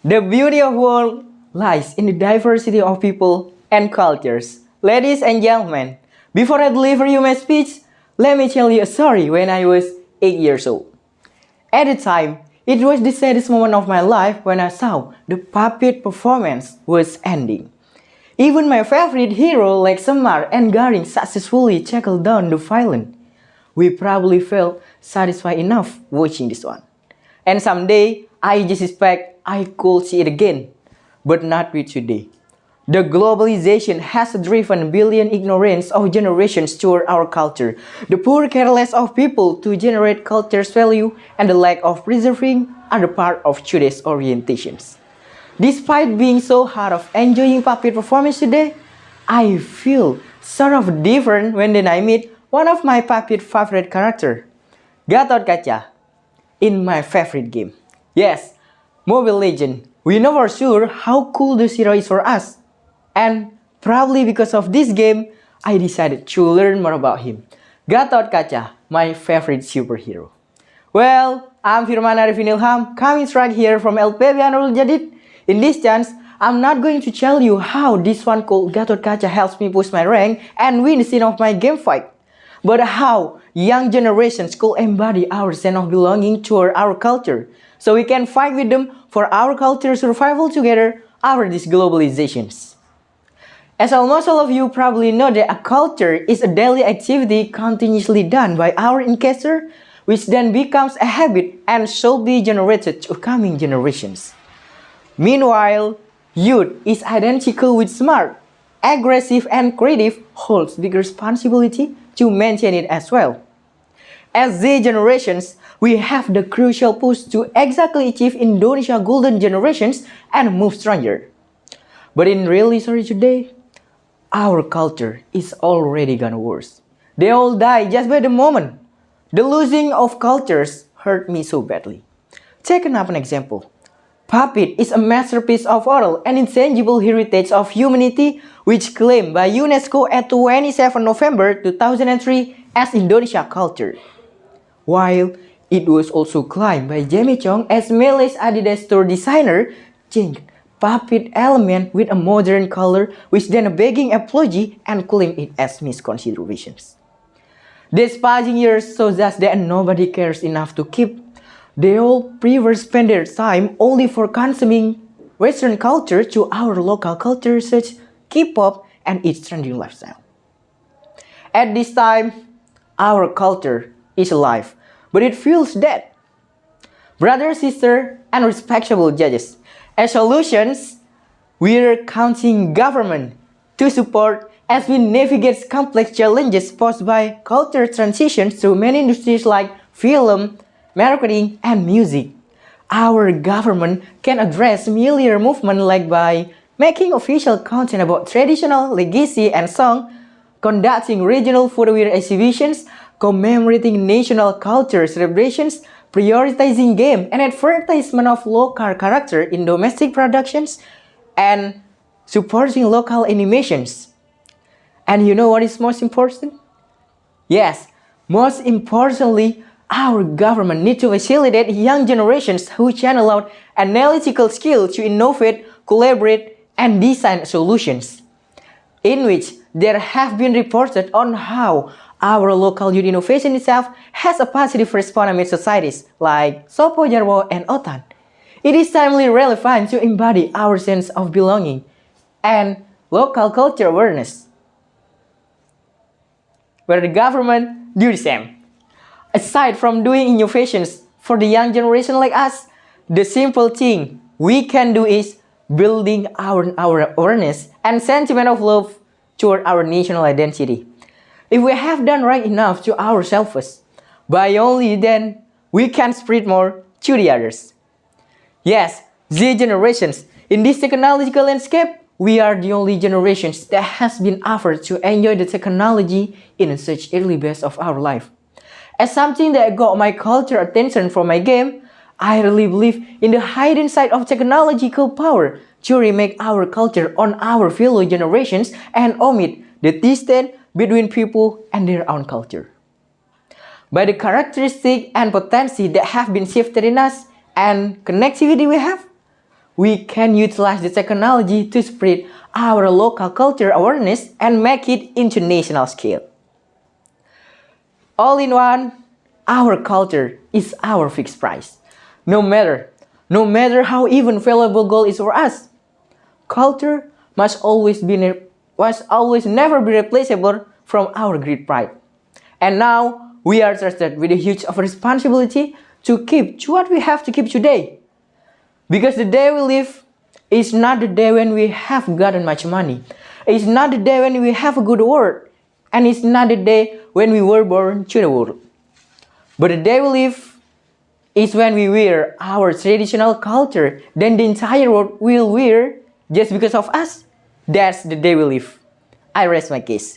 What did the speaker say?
The beauty of world lies in the diversity of people and cultures. Ladies and gentlemen, before I deliver you my speech, let me tell you a story when I was 8 years old. At the time, it was the saddest moment of my life when I saw the puppet performance was ending. Even my favorite hero like Semar and Garing successfully tackled down the villain. We probably felt satisfied enough watching this one. And someday, I just expect I could see it again, but not with today. The globalization has driven billion ignorance of generations toward our culture, the poor careless of people to generate culture's value, and the lack of preserving are the part of today's orientations. Despite being so hard of enjoying puppet performance today, I feel sort of different when then I meet one of my puppet favorite character, kata-kata, in my favorite game. Yes, Mobile Legend. We know for sure how cool this hero is for us. And probably because of this game, I decided to learn more about him. kata-kata, my favorite superhero. Well, I'm Firman Arifin Ilham, coming straight here from Lpba Nurul. In this chance, I'm not going to tell you how this one called kata-kata helps me push my rank and win the scene of my game fight, but how young generations could embody our sense of belonging toward our culture, so we can fight with them for our culture survival together over these globalizations. As almost all of you probably know that a culture is a daily activity continuously done by our ancestor, which then becomes a habit and should be generated to coming generations. Meanwhile, youth is identical with smart, aggressive and creative holds big responsibility to maintain it as well. As Z generations, we have the crucial push to exactly achieve Indonesia golden generations and move stronger. But in reality today, our culture is already gone worse. They all die just by the moment. The losing of cultures hurt me so badly. Taking up an example. Puppet is a masterpiece of oral and intangible heritage of humanity which claimed by UNESCO at 27 November 2003 as Indonesia culture. While it was also claimed by Jamie Chong as Malay's Adidas store designer, changed puppet element with a modern color which then begging apology and claimed it as misconsiderations. These passing years shows us that nobody cares enough to keep. They all prefer spend their time only for consuming Western culture to our local culture such K-pop and its trending lifestyle. At this time, our culture is alive, but it feels dead. Brother, sister, and respectable judges, as solutions, we're counting government to support as we navigate complex challenges posed by culture transitions through many industries like film, marketing, and music. Our government can address familiar movement like by making official content about traditional legacy and song, conducting regional footwear exhibitions, commemorating national culture celebrations, prioritizing game and advertisement of local character in domestic productions, and supporting local animations. And you know what is most important? Yes, most importantly, our government needs to facilitate young generations who channel out analytical skill to innovate, collaborate, and design solutions, in which there have been reported on how our local youth innovation itself has a positive response amid societies like Sopo Jarwo and Otan. It is timely relevant to embody our sense of belonging and local culture awareness, where the government do the same. Aside from doing innovations for the young generation like us, the simple thing we can do is building our awareness and sentiment of love toward our national identity. If we have done right enough to ourselves, by only then we can spread more to the others. Yes, Z generations, in this technological landscape, we are the only generations that has been offered to enjoy the technology in such early phase of our life. As something that got my culture attention from my game, I really believe in the hidden side of technological power to remake our culture on our fellow generations and omit the distance between people and their own culture. By the characteristic and potency that have been shifted in us and connectivity we have, we can utilize the technology to spread our local culture awareness and make it international scale. All in one, our culture is our fixed price. No matter how even valuable goal is for us, culture must always never be replaceable from our great pride. And now we are trusted with a huge of responsibility to keep what we have to keep today. Because the day we live is not the day when we have gotten much money. It's not the day when we have a good word. And it's not the day when we were born to the world. But the day we live is when we wear our traditional culture, then the entire world will wear just because of us. That's the day we live. I rest my case.